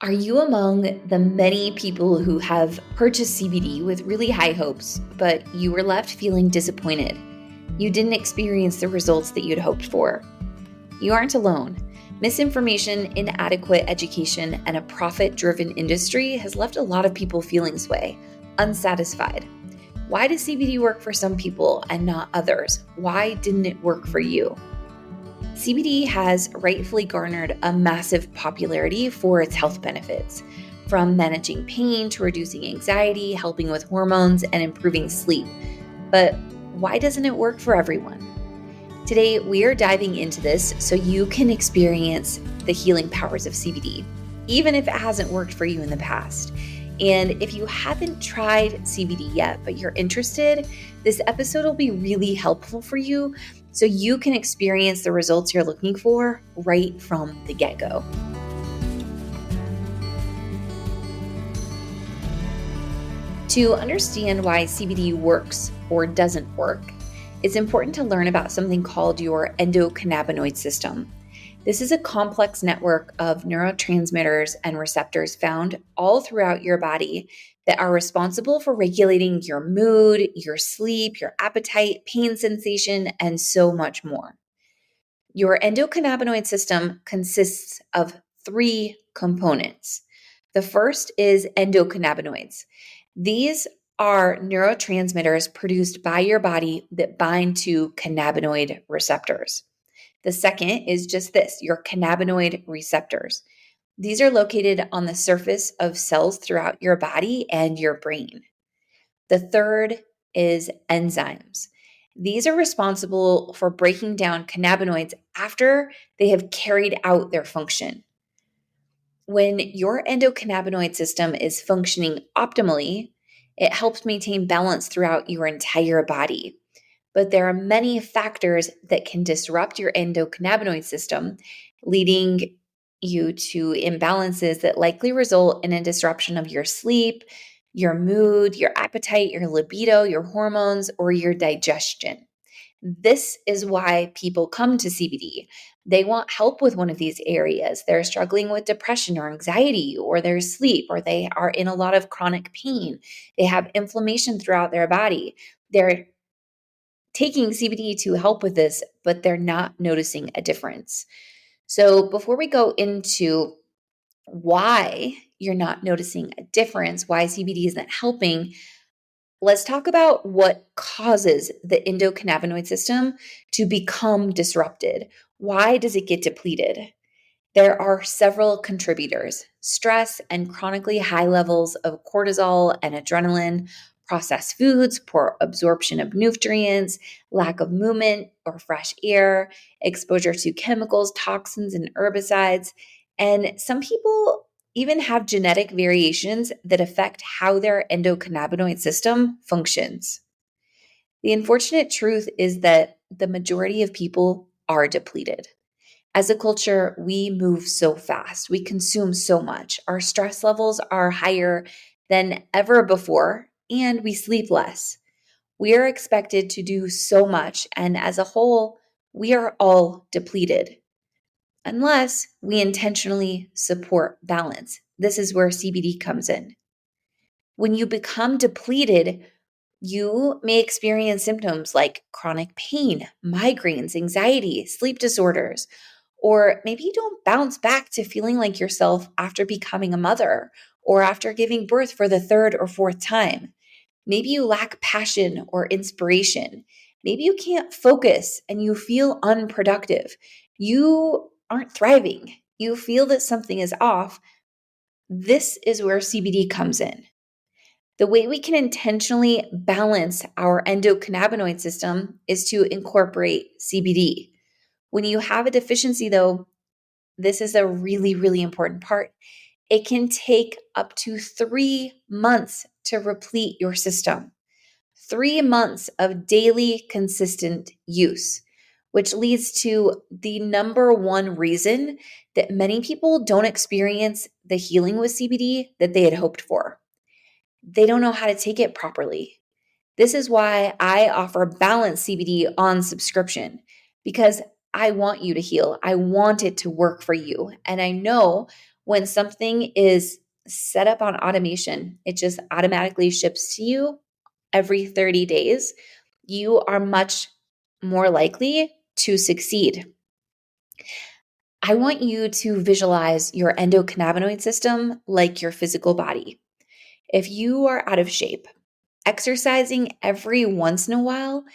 Are you among the many people who have purchased CBD with really high hopes, but you were left feeling disappointed? You didn't experience the results that you'd hoped for. You aren't alone. Misinformation, inadequate education, and a profit-driven industry has left a lot of people feeling this way, unsatisfied. Why does CBD work for some people and not others? Why didn't it work for you? CBD has rightfully garnered a massive popularity for its health benefits, from managing pain to reducing anxiety, helping with hormones, and improving sleep. But why doesn't it work for everyone? Today, we are diving into this so you can experience the healing powers of CBD, even if it hasn't worked for you in the past. And if you haven't tried CBD yet, but you're interested, this episode will be really helpful for you so you can experience the results you're looking for right from the get-go. To understand why CBD works or doesn't work, it's important to learn about something called your endocannabinoid system. This is a complex network of neurotransmitters and receptors found all throughout your body that are responsible for regulating your mood, your sleep, your appetite, pain sensation, and so much more. Your endocannabinoid system consists of three components. The first is endocannabinoids. These are neurotransmitters produced by your body that bind to cannabinoid receptors. The second is just this, your cannabinoid receptors. These are located on the surface of cells throughout your body and your brain. The third is enzymes. These are responsible for breaking down cannabinoids after they have carried out their function. When your endocannabinoid system is functioning optimally, it helps maintain balance throughout your entire body. But there are many factors that can disrupt your endocannabinoid system, leading you to imbalances that likely result in a disruption of your sleep, your mood, your appetite, your libido, your hormones, or your digestion. This is why people come to CBD. They want help with one of these areas. They're struggling with depression or anxiety, or their sleep, or they are in a lot of chronic pain. They have inflammation throughout their body. They're taking CBD to help with this, but they're not noticing a difference. So before we go into why you're not noticing a difference, why CBD isn't helping, let's talk about what causes the endocannabinoid system to become disrupted. Why does it get depleted? There are several contributors: stress and chronically high levels of cortisol and adrenaline, processed foods, poor absorption of nutrients, lack of movement or fresh air, exposure to chemicals, toxins, and herbicides. And some people even have genetic variations that affect how their endocannabinoid system functions. The unfortunate truth is that the majority of people are depleted. As a culture, we move so fast. We consume so much. Our stress levels are higher than ever before, and we sleep less. We are expected to do so much, and as a whole, we are all depleted. Unless we intentionally support balance. This is where CBD comes in. When you become depleted, you may experience symptoms like chronic pain, migraines, anxiety, sleep disorders, or maybe you don't bounce back to feeling like yourself after becoming a mother or after giving birth for the third or fourth time. Maybe you lack passion or inspiration. Maybe you can't focus and you feel unproductive. You aren't thriving. You feel that something is off. This is where CBD comes in. The way we can intentionally balance our endocannabinoid system is to incorporate CBD. When you have a deficiency, though, this is a really, really important part. It can take up to 3 months to replete your system. 3 months of daily consistent use, which leads to the number one reason that many people don't experience the healing with CBD that they had hoped for. They don't know how to take it properly. This is why I offer balanced CBD on subscription, because I want you to heal. I want it to work for you. And I know When something is set up on automation, it just automatically ships to you every 30 days, you are much more likely to succeed. I want you to visualize your endocannabinoid system like your physical body. If you are out of shape, exercising every once in a while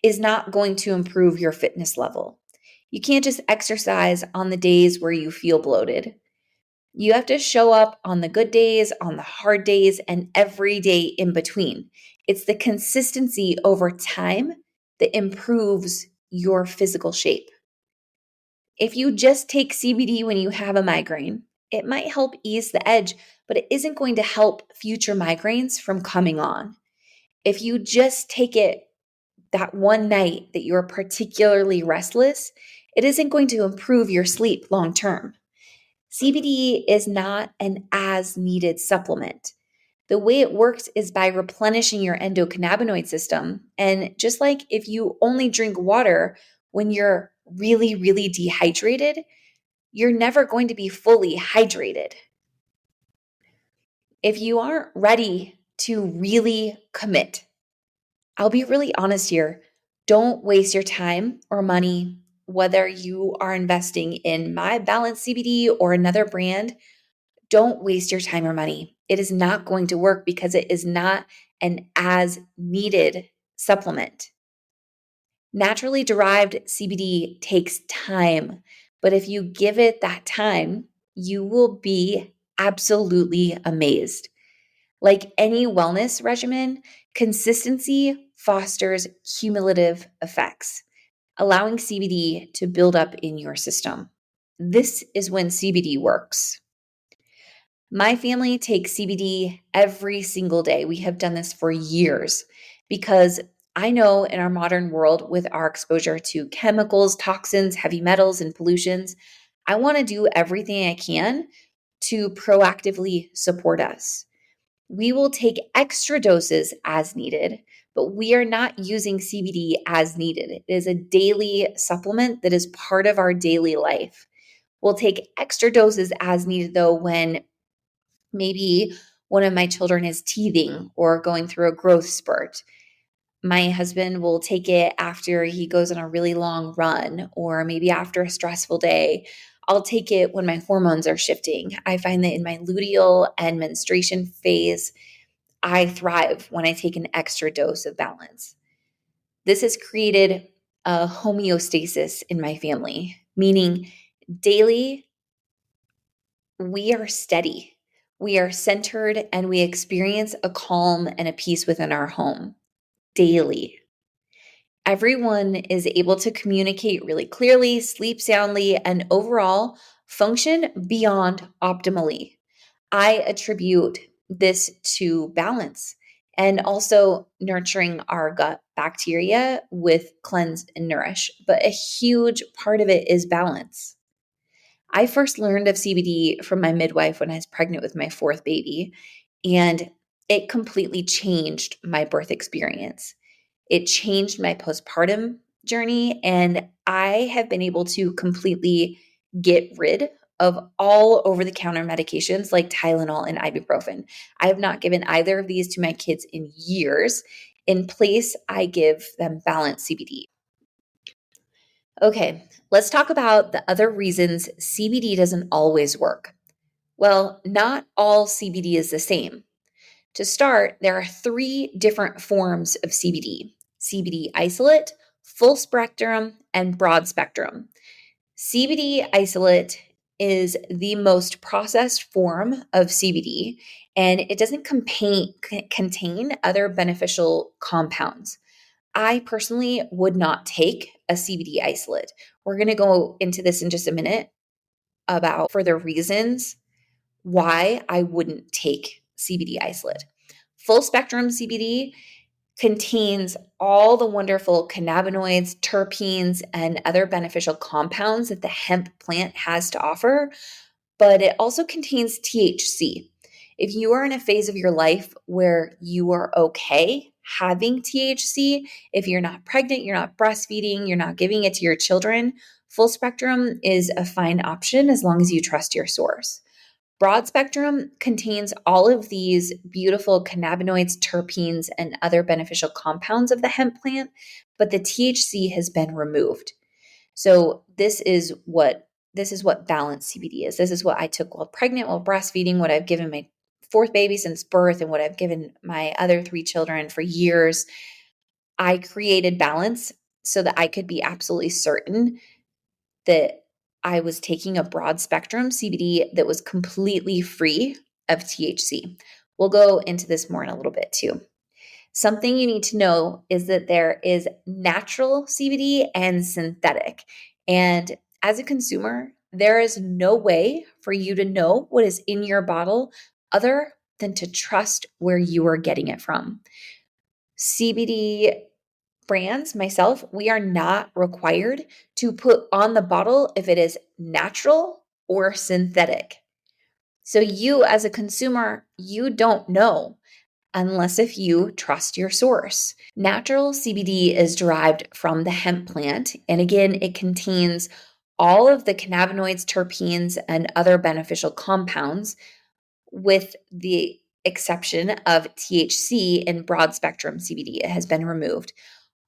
is not going to improve your fitness level. You can't just exercise on the days where you feel bloated. You have to show up on the good days, on the hard days, and every day in between. It's the consistency over time that improves your physical shape. If you just take CBD when you have a migraine, it might help ease the edge, but it isn't going to help future migraines from coming on. If you just take it that one night that you're particularly restless, it isn't going to improve your sleep long term. CBD is not an as needed supplement. The way it works is by replenishing your endocannabinoid system. And just like if you only drink water when you're really, really dehydrated, you're never going to be fully hydrated. If you aren't ready to really commit, I'll be really honest here. Don't waste your time or money, whether you are investing in my Balance CBD or another brand. Don't waste your time or money. It is not going to work because it is not an as needed supplement. Naturally derived CBD takes time, but if you give it that time, you will be absolutely amazed. Like any wellness regimen, consistency fosters cumulative effects, allowing CBD to build up in your system. This is when CBD works. My family takes CBD every single day. We have done this for years because I know in our modern world, with our exposure to chemicals, toxins, heavy metals, and pollutions, I want to do everything I can to proactively support us. We will take extra doses as needed, but we are not using CBD as needed. It is a daily supplement that is part of our daily life. We'll take extra doses as needed, though, when maybe one of my children is teething or going through a growth spurt. My husband will take it after he goes on a really long run or maybe after a stressful day. I'll take it when my hormones are shifting. I find that in my luteal and menstruation phase, I thrive when I take an extra dose of balance. This has created a homeostasis in my family, meaning daily we are steady, we are centered, and we experience a calm and a peace within our home daily. Everyone is able to communicate really clearly, sleep soundly, and overall function beyond optimally. I attribute this to balance and also nurturing our gut bacteria with cleanse and nourish. But a huge part of it is balance. I first learned of CBD from my midwife when I was pregnant with my fourth baby, and it completely changed my birth experience. It changed my postpartum journey, and I have been able to completely get rid of all over the counter medications like Tylenol and ibuprofen. I have not given either of these to my kids in years. In place, I give them balanced CBD. Okay, let's talk about the other reasons CBD doesn't always work. Well, not all CBD is the same. To start, there are three different forms of CBD: CBD isolate, full spectrum, and broad spectrum. CBD isolate is the most processed form of CBD, and it doesn't contain other beneficial compounds. I personally would not take a CBD isolate. We're going to go into this in just a minute about further reasons why I wouldn't take CBD isolate. Full spectrum CBD contains all the wonderful cannabinoids, terpenes, and other beneficial compounds that the hemp plant has to offer, but it also contains THC. If you are in a phase of your life where you are okay having THC, if you're not pregnant, you're not breastfeeding, you're not giving it to your children, full spectrum is a fine option as long as you trust your source. Broad spectrum contains all of these beautiful cannabinoids, terpenes, and other beneficial compounds of the hemp plant, but the THC has been removed. So this is what balanced CBD is. This is what I took while pregnant, while breastfeeding, what I've given my fourth baby since birth, and what I've given my other three children for years. I created balance so that I could be absolutely certain that I was taking a broad spectrum CBD that was completely free of THC. We'll go into this more in a little bit too. Something you need to know is that there is natural CBD and synthetic. And as a consumer, there is no way for you to know what is in your bottle other than to trust where you are getting it from. CBD brands, myself, we are not required to put on the bottle if it is natural or synthetic. So you as a consumer, you don't know unless if you trust your source. Natural CBD is derived from the hemp plant, and again, it contains all of the cannabinoids, terpenes, and other beneficial compounds, with the exception of THC and broad spectrum CBD. It has been removed.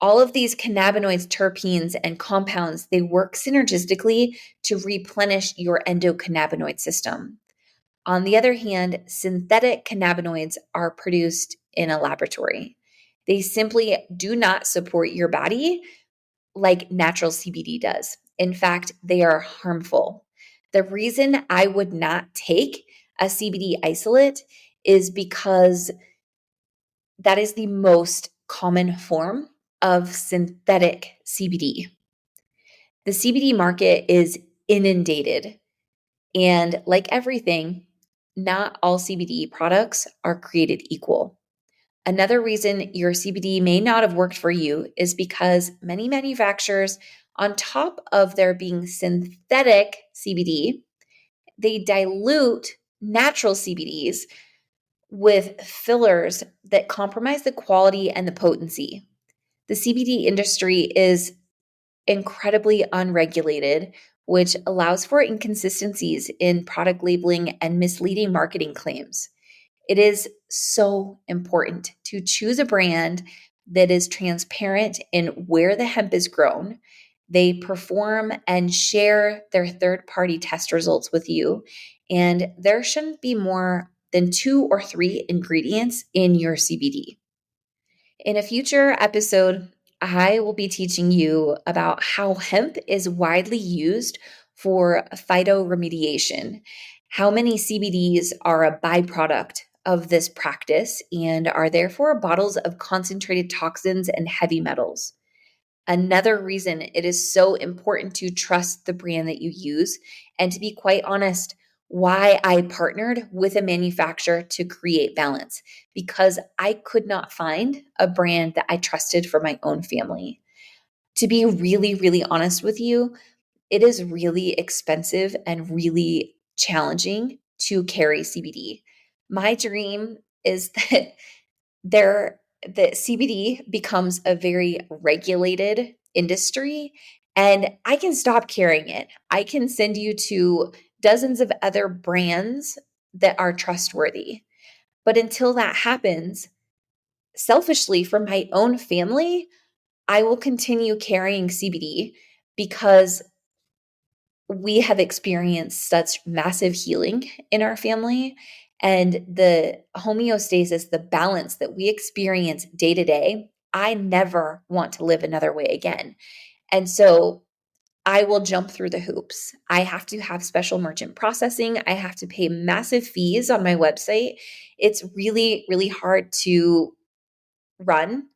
All of these cannabinoids, terpenes, and compounds, they work synergistically to replenish your endocannabinoid system. On the other hand, synthetic cannabinoids are produced in a laboratory. They simply do not support your body like natural CBD does. In fact, they are harmful. The reason I would not take a CBD isolate is because that is the most common form of synthetic CBD. The CBD market is inundated, and like everything, not all CBD products are created equal. Another reason your CBD may not have worked for you is because many manufacturers, on top of there being synthetic CBD, they dilute natural CBDs with fillers that compromise the quality and the potency. The CBD industry is incredibly unregulated, which allows for inconsistencies in product labeling and misleading marketing claims. It is so important to choose a brand that is transparent in where the hemp is grown. They perform and share their third-party test results with you, and there shouldn't be more than 2 or 3 ingredients in your CBD. In a future episode, I will be teaching you about how hemp is widely used for phytoremediation, how many CBDs are a byproduct of this practice and are therefore bottles of concentrated toxins and heavy metals. Another reason it is so important to trust the brand that you use, and to be quite honest, why I partnered with a manufacturer to create balance, because I could not find a brand that I trusted for my own family. To be really, really honest with you, it is really expensive and really challenging to carry CBD. My dream is that the CBD becomes a very regulated industry and I can stop carrying it. I can send you to dozens of other brands that are trustworthy. But until that happens, selfishly for my own family, I will continue carrying CBD because we have experienced such massive healing in our family, and the homeostasis, the balance that we experience day to day, I never want to live another way again. And so I will jump through the hoops. I have to have special merchant processing. I have to pay massive fees on my website. It's really, really hard to run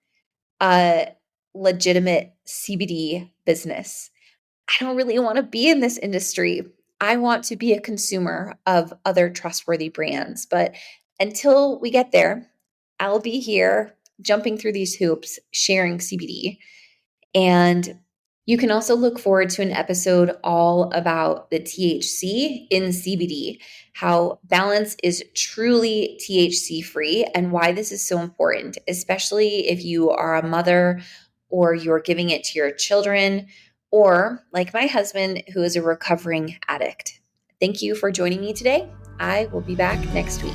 a legitimate CBD business. I don't really want to be in this industry. I want to be a consumer of other trustworthy brands. But until we get there, I'll be here jumping through these hoops, sharing CBD. And you can also look forward to an episode all about the THC in CBD, how balance is truly THC free, and why this is so important, especially if you are a mother or you're giving it to your children, or like my husband, who is a recovering addict. Thank you for joining me today. I will be back next week.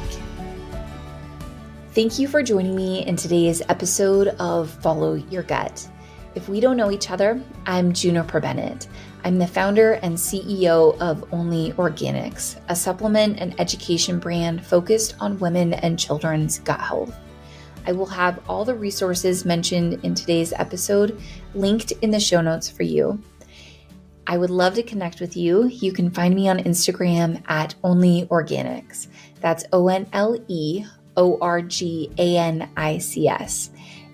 Thank you for joining me in today's episode of Follow Your Gut. If we don't know each other, I'm Juniper Bennett. I'm the founder and CEO of ōnlē Organics, a supplement and education brand focused on women and children's gut health. I will have all the resources mentioned in today's episode linked in the show notes for you. I would love to connect with you. You can find me on Instagram at ōnlē Organics. That's ōnlē Organics.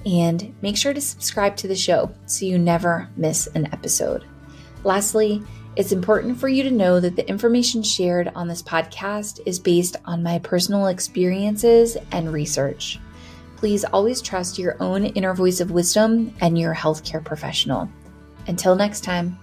And make sure to subscribe to the show so you never miss an episode. Lastly, it's important for you to know that the information shared on this podcast is based on my personal experiences and research. Please always trust your own inner voice of wisdom and your healthcare professional. Until next time.